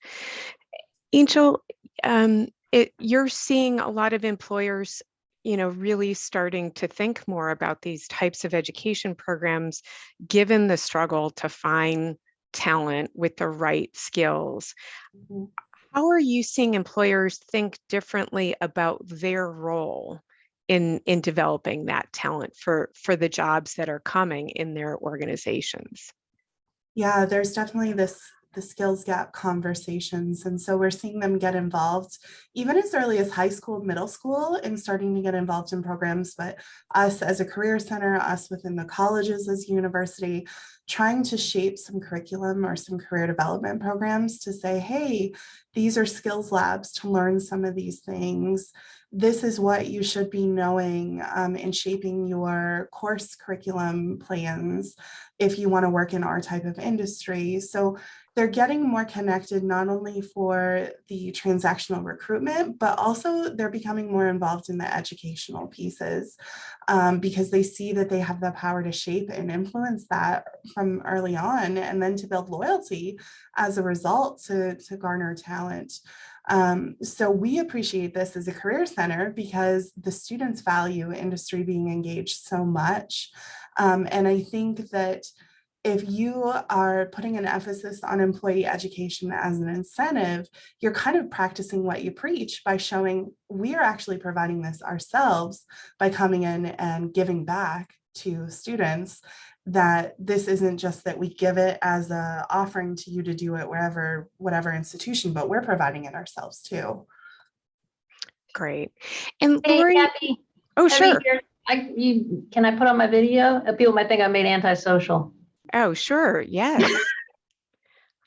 Angel, you're seeing a lot of employers really starting to think more about these types of education programs, given the struggle to find talent with the right skills. Mm-hmm. How are you seeing employers think differently about their role in developing that talent for the jobs that are coming in their organizations? Yeah, there's definitely the skills gap conversations. And so we're seeing them get involved even as early as high school, middle school, and starting to get involved in programs. But us as a career center, us within the colleges as university, trying to shape some curriculum or some career development programs to say, hey, these are skills labs to learn some of these things. This is what you should be knowing in shaping your course curriculum plans if you want to work in our type of industry. So they're getting more connected, not only for the transactional recruitment, but also they're becoming more involved in the educational pieces because they see that they have the power to shape and influence that from early on, and then to build loyalty as a result to garner talent. So we appreciate this as a career center because the students value industry being engaged so much. And I think that if you are putting an emphasis on employee education as an incentive, you're kind of practicing what you preach by showing we are actually providing this ourselves by coming in and giving back to students, that this isn't just that we give it as an offering to you to do it wherever, whatever institution, but we're providing it ourselves too. Great. And Hey, Lori, Kathy. Oh, Evie, sure. here, can I put on my video? People might think I made antisocial. Oh, sure. Yes.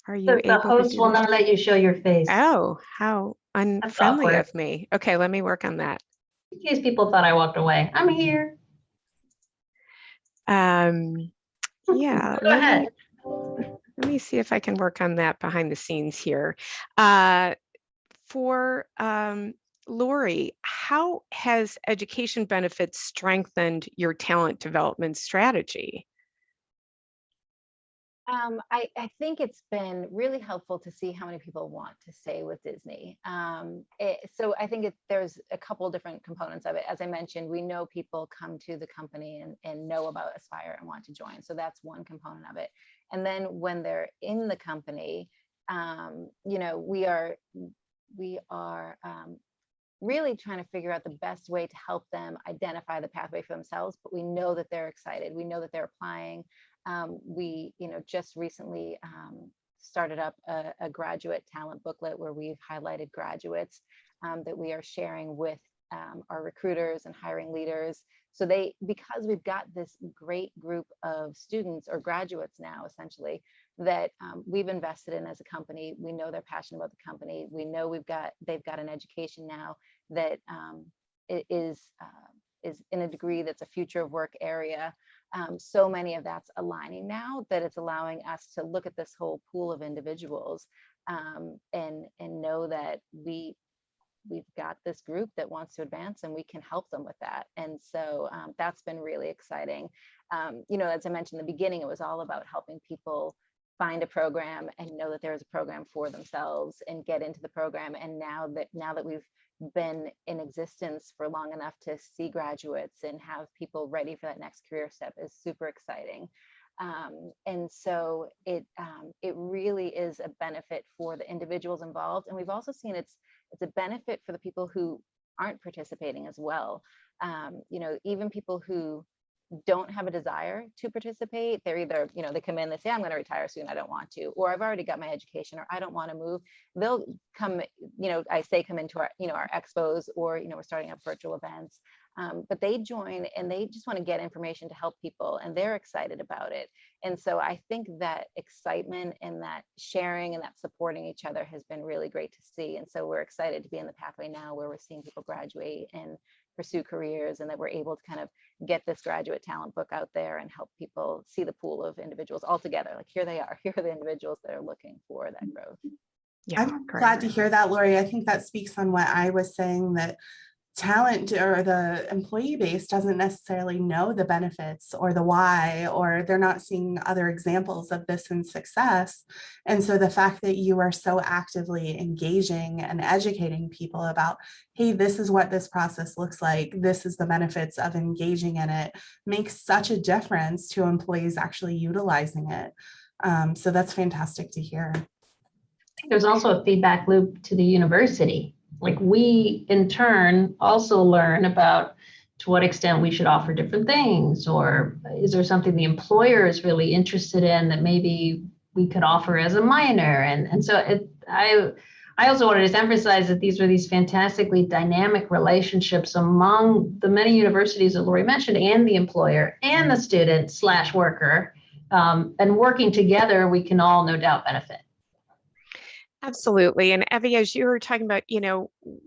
Are you The able to host do will that? not let you show your face. Oh, how That's unfriendly awkward. of me. Okay, let me work on that. In case people thought I walked away, I'm here. Yeah, Go ahead. let me see if I can work on that behind the scenes here. For Lori, how has education benefits strengthened your talent development strategy? I think it's been really helpful to see how many people want to stay with Disney. So I think there's a couple different components of it. As I mentioned, we know people come to the company and know about Aspire and want to join. So that's one component of it. And then when they're in the company, we are really trying to figure out the best way to help them identify the pathway for themselves. But we know that they're excited. We know that they're applying. We, just recently started up a graduate talent booklet where we've highlighted graduates that we are sharing with our recruiters and hiring leaders. So because we've got this great group of students or graduates now, essentially, that we've invested in as a company. We know they're passionate about the company. We know they've got an education now that is in a degree that's a future of work area. So many of that's aligning now that it's allowing us to look at this whole pool of individuals and know that we've got this group that wants to advance and we can help them with that. And so that's been really exciting. As I mentioned in the beginning, it was all about helping people find a program and know that there is a program for themselves and get into the program. And now that we've been in existence for long enough to see graduates and have people ready for that next career step is super exciting. And so it really is a benefit for the individuals involved. And we've also seen it's a benefit for the people who aren't participating as well. Even people who don't have a desire to participate, they're either, they come in, they say, I'm going to retire soon, I don't want to, or I've already got my education, or I don't want to move. They'll come, I say come into our, our expos, or, we're starting up virtual events. But they join and they just want to get information to help people, and they're excited about it. And so I think that excitement and that sharing and that supporting each other has been really great to see. And so we're excited to be in the pathway now where we're seeing people graduate and pursue careers, and that we're able to kind of get this graduate talent book out there and help people see the pool of individuals all together. Like, here they are, here are the individuals that are looking for that growth. Yeah, I'm great. glad to hear that, Lori. I think that speaks on what I was saying, that talent or the employee base doesn't necessarily know the benefits or the why, or they're not seeing other examples of this in success. And so the fact that you are so actively engaging and educating people about, hey, this is what this process looks like, this is the benefits of engaging in it, makes such a difference to employees actually utilizing it. So that's fantastic to hear. There's also a feedback loop to the university. Like, we in turn also learn about to what extent we should offer different things, or is there something the employer is really interested in that maybe we could offer as a minor. And so I also want to just emphasize that these are these fantastically dynamic relationships among the many universities that Lori mentioned, and the employer and the student / worker, and working together, we can all no doubt benefit. Absolutely. And Evie, as you were talking about,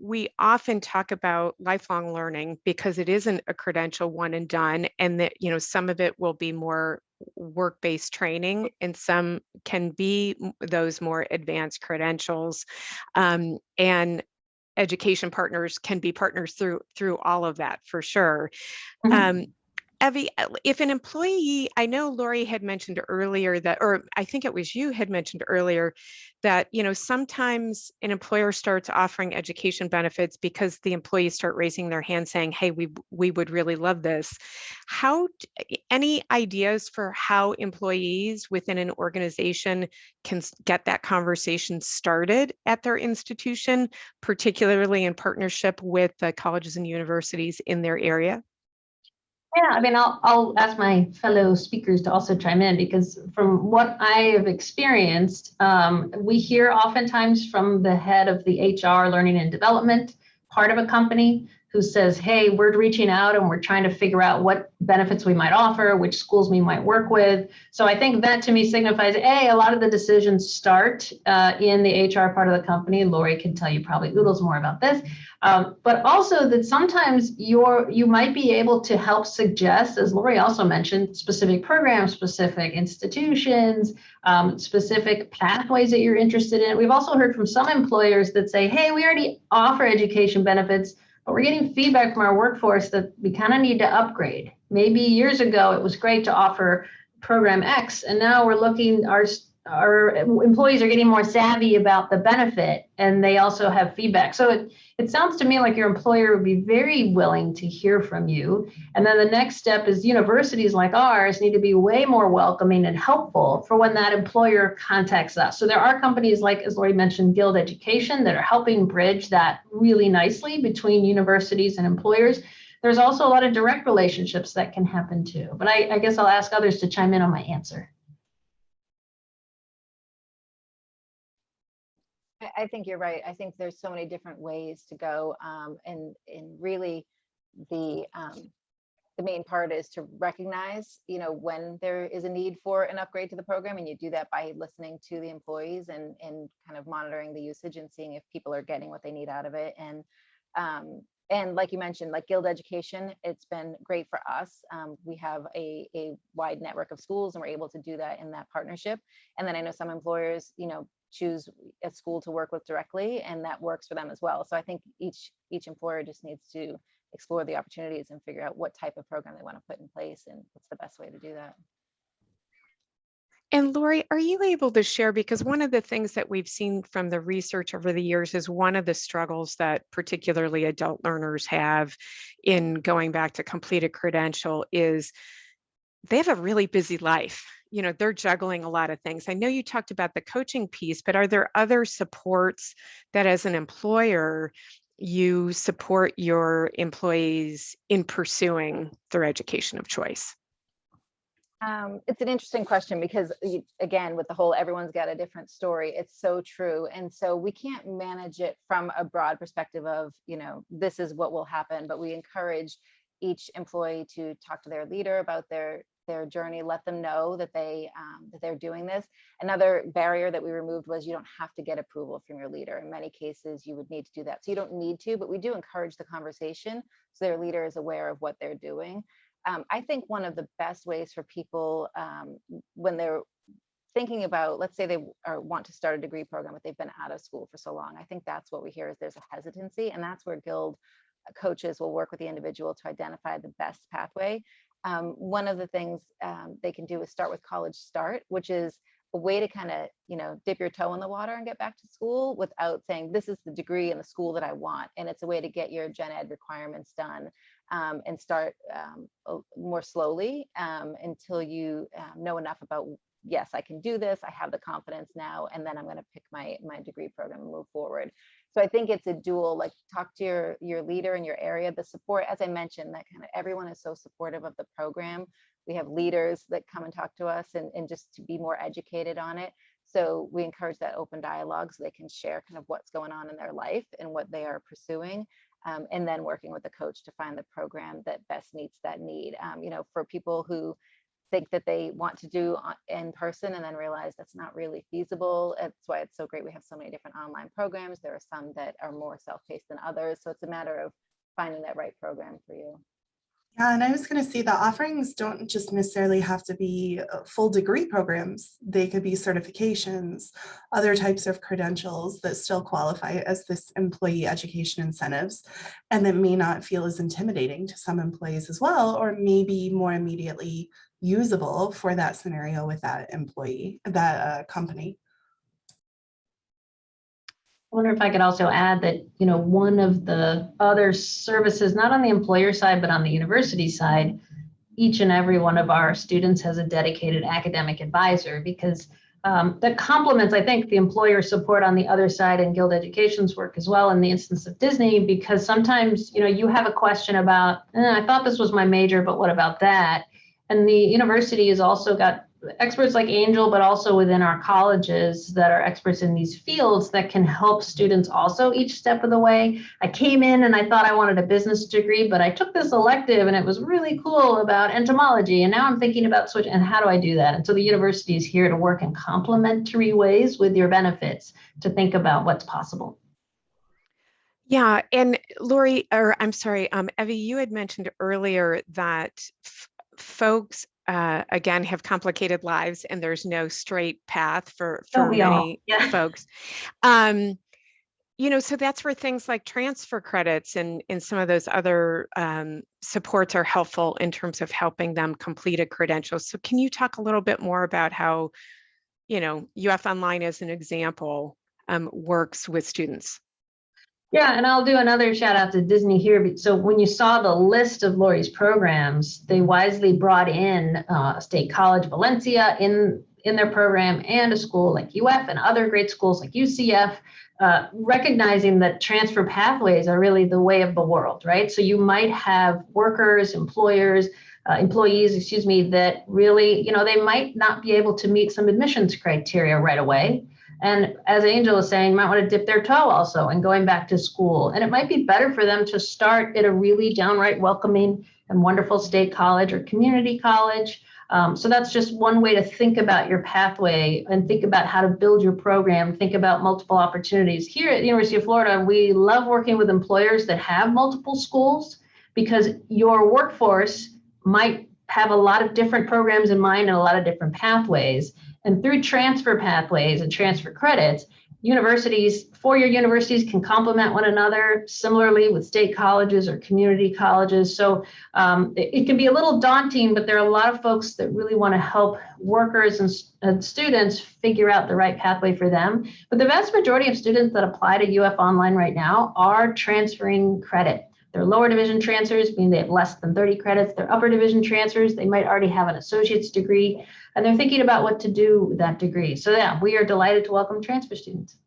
we often talk about lifelong learning because it isn't a credential one and done, and that, some of it will be more work-based training and some can be those more advanced credentials. And education partners can be partners through all of that, for sure. Mm-hmm. Evie, if an employee, I know Lori had mentioned earlier that, or I think it was you had mentioned earlier that, sometimes an employer starts offering education benefits because the employees start raising their hand saying, hey, we would really love this. Any ideas for how employees within an organization can get that conversation started at their institution, particularly in partnership with the colleges and universities in their area? Yeah, I mean, I'll ask my fellow speakers to also chime in, because from what I have experienced, we hear oftentimes from the head of the HR learning and development part of a company who says, hey, we're reaching out and we're trying to figure out what benefits we might offer, which schools we might work with. So I think that to me signifies, A, a lot of the decisions start in the HR part of the company. Lori can tell you probably oodles more about this. But also that sometimes you might be able to help suggest, as Lori also mentioned, specific programs, specific institutions, specific pathways that you're interested in. We've also heard from some employers that say, hey, we already offer education benefits, but we're getting feedback from our workforce that we kind of need to upgrade. Maybe years ago, it was great to offer program X, and now we're looking, our employees are getting more savvy about the benefit, and they also have feedback. So it sounds to me like your employer would be very willing to hear from you. And then the next step is universities like ours need to be way more welcoming and helpful for when that employer contacts us. So there are companies like, as Lori mentioned, Guild Education, that are helping bridge that really nicely between universities and employers. There's also a lot of direct relationships that can happen too. But I guess I'll ask others to chime in on my answer. I think you're right. I think there's so many different ways to go, and really the main part is to recognize, when there is a need for an upgrade to the program, and you do that by listening to the employees and kind of monitoring the usage and seeing if people are getting what they need out of it. And like you mentioned, like Guild Education, it's been great for us. We have a wide network of schools, and we're able to do that in that partnership. And then I know some employers, choose a school to work with directly, and that works for them as well. So I think each employer just needs to explore the opportunities and figure out what type of program they want to put in place and what's the best way to do that. And Lori, are you able to share, because one of the things that we've seen from the research over the years is one of the struggles that particularly adult learners have in going back to complete a credential is they have a really busy life. They're juggling a lot of things. I know you talked about the coaching piece, but are there other supports that as an employer you support your employees in pursuing their education of choice? It's an interesting question because, again, with the whole everyone's got a different story, it's so true. And so we can't manage it from a broad perspective of, this is what will happen, but we encourage each employee to talk to their leader about their journey, let them know that they're doing this. Another barrier that we removed was you don't have to get approval from your leader. In many cases, you would need to do that. So you don't need to, but we do encourage the conversation so their leader is aware of what they're doing. I think one of the best ways for people when they're thinking about, let's say they want to start a degree program, but they've been out of school for so long. I think that's what we hear is there's a hesitancy, and that's where Guild coaches will work with the individual to identify the best pathway. One of the things they can do is start with College Start, which is a way to kind of, dip your toe in the water and get back to school without saying, this is the degree and the school that I want. And it's a way to get your gen ed requirements done and start more slowly until you know enough about, yes, I can do this. I have the confidence now, and then I'm going to pick my degree program and move forward. So I think it's a dual, like talk to your leader in your area, the support, as I mentioned, that kind of everyone is so supportive of the program. We have leaders that come and talk to us and just to be more educated on it. So we encourage that open dialogue so they can share kind of what's going on in their life and what they are pursuing. And then working with the coach to find the program that best meets that need. For people who think that they want to do in person and then realize that's not really feasible. That's why it's so great. We have so many different online programs. There are some that are more self-paced than others. So it's a matter of finding that right program for you. Yeah, and I was going to say the offerings don't just necessarily have to be full degree programs. They could be certifications, other types of credentials that still qualify as this employee education incentives, and that may not feel as intimidating to some employees as well, or maybe more immediately usable for that scenario with that employee, that company. I wonder if I could also add that, one of the other services, not on the employer side, but on the university side, each and every one of our students has a dedicated academic advisor, because that complements, I think, the employer support on the other side and Guild Education's work as well in the instance of Disney, because sometimes, you have a question about, I thought this was my major, but what about that? And the university has also got experts like Angel, but also within our colleges that are experts in these fields that can help students also each step of the way. I came in and I thought I wanted a business degree, but I took this elective and it was really cool about entomology. And now I'm thinking about switching, and how do I do that? And so the university is here to work in complementary ways with your benefits to think about what's possible. Yeah, and Lori, or I'm sorry, Evie, you had mentioned earlier that folks, again, have complicated lives and there's no straight path for many folks. You know, so that's where things like transfer credits and some of those other supports are helpful in terms of helping them complete a credential. So can you talk a little bit more about how, you know, UF Online as an example works with students? Yeah, and I'll do another shout out to Disney here. So when you saw the list of Lori's programs, they wisely brought in State College Valencia in their program, and a school like UF and other great schools like UCF, recognizing that transfer pathways are really the way of the world, right? So you might have workers, employees, excuse me, that really, you know, they might not be able to meet some admissions criteria right away. And as Angel was saying, you might want to dip their toe also in going back to school. And it might be better for them to start at a really downright welcoming and wonderful state college or community college. So that's just one way to think about your pathway and think about how to build your program, think about multiple opportunities. Here at the University of Florida, we love working with employers that have multiple schools, because your workforce might have a lot of different programs in mind and a lot of different pathways. And through transfer pathways and transfer credits, four-year universities can complement one another, similarly with state colleges or community colleges. So it can be a little daunting, but there are a lot of folks that really want to help workers and students figure out the right pathway for them. But the vast majority of students that apply to UF Online right now are transferring credit. They're lower division transfers, meaning they have less than 30 credits. They're upper division transfers. They might already have an associate's degree, and they're thinking about what to do with that degree. So yeah, we are delighted to welcome transfer students.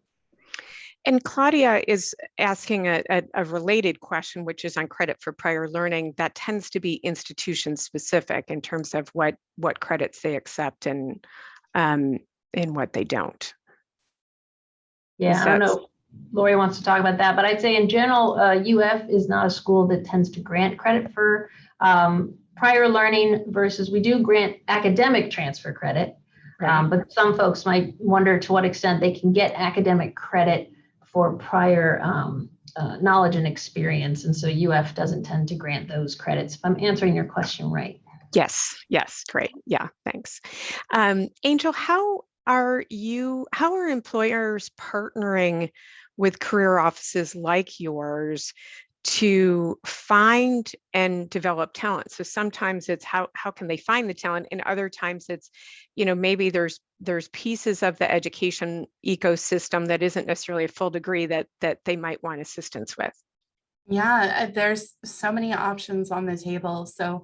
And Claudia is asking a related question, which is on credit for prior learning. That tends to be institution specific in terms of what credits they accept and what they don't. Yeah, I don't know if Lori wants to talk about that, but I'd say in general, UF is not a school that tends to grant credit for prior learning versus we do grant academic transfer credit. Right. But some folks might wonder to what extent they can get academic credit for prior knowledge and experience. And so UF doesn't tend to grant those credits, if I'm answering your question right. Yes, great. Yeah, thanks. Angel, how are employers partnering with career offices like yours to find and develop talent? So sometimes it's how can they find the talent, and other times it's, you know, maybe there's pieces of the education ecosystem that isn't necessarily a full degree that they might want assistance with. Yeah, there's so many options on the table. So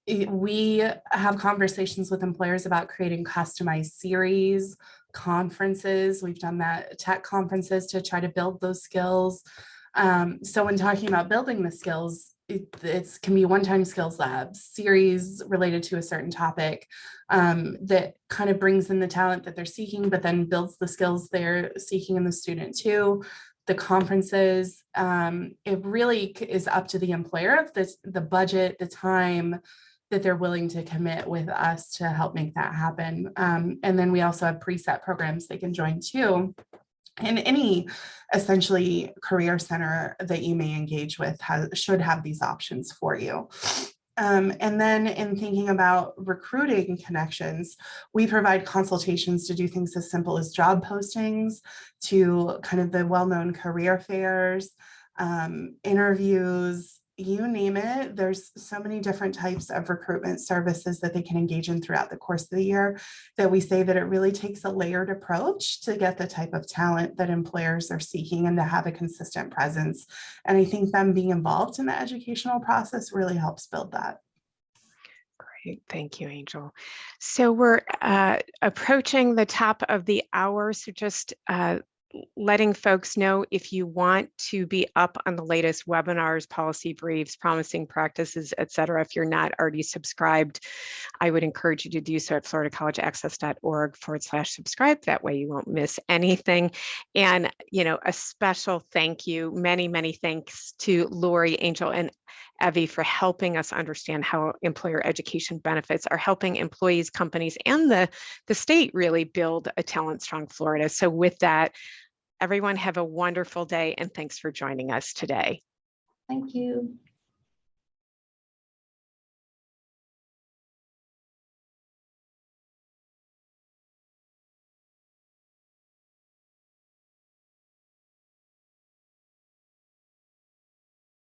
we have conversations with employers about creating customized series, conferences. We've done that, tech conferences, to try to build those skills. So when talking about building the skills, it can be one-time skills labs, series related to a certain topic that kind of brings in the talent that they're seeking, but then builds the skills they're seeking in the student too. The conferences, it really is up to the employer, the budget, the time that they're willing to commit with us to help make that happen. And then we also have preset programs they can join too. And any essentially career center that you may engage with should have these options for you. And then in thinking about recruiting connections, we provide consultations to do things as simple as job postings to kind of the well-known career fairs, interviews, you name it. There's so many different types of recruitment services that they can engage in throughout the course of the year that we say that it really takes a layered approach to get the type of talent that employers are seeking and to have a consistent presence. And I think them being involved in the educational process really helps build that. Great, thank you, Angel. So we're approaching the top of the hour. So just letting folks know if you want to be up on the latest webinars, policy briefs, promising practices, et cetera. If you're not already subscribed, I would encourage you to do so at floridacollegeaccess.org/subscribe. That way you won't miss anything. And, a special thank you, many thanks to Lori, Angel, and Evie for helping us understand how employer education benefits are helping employees, companies, and the state really build a talent strong Florida. So with that, everyone have a wonderful day, and thanks for joining us today. Thank you.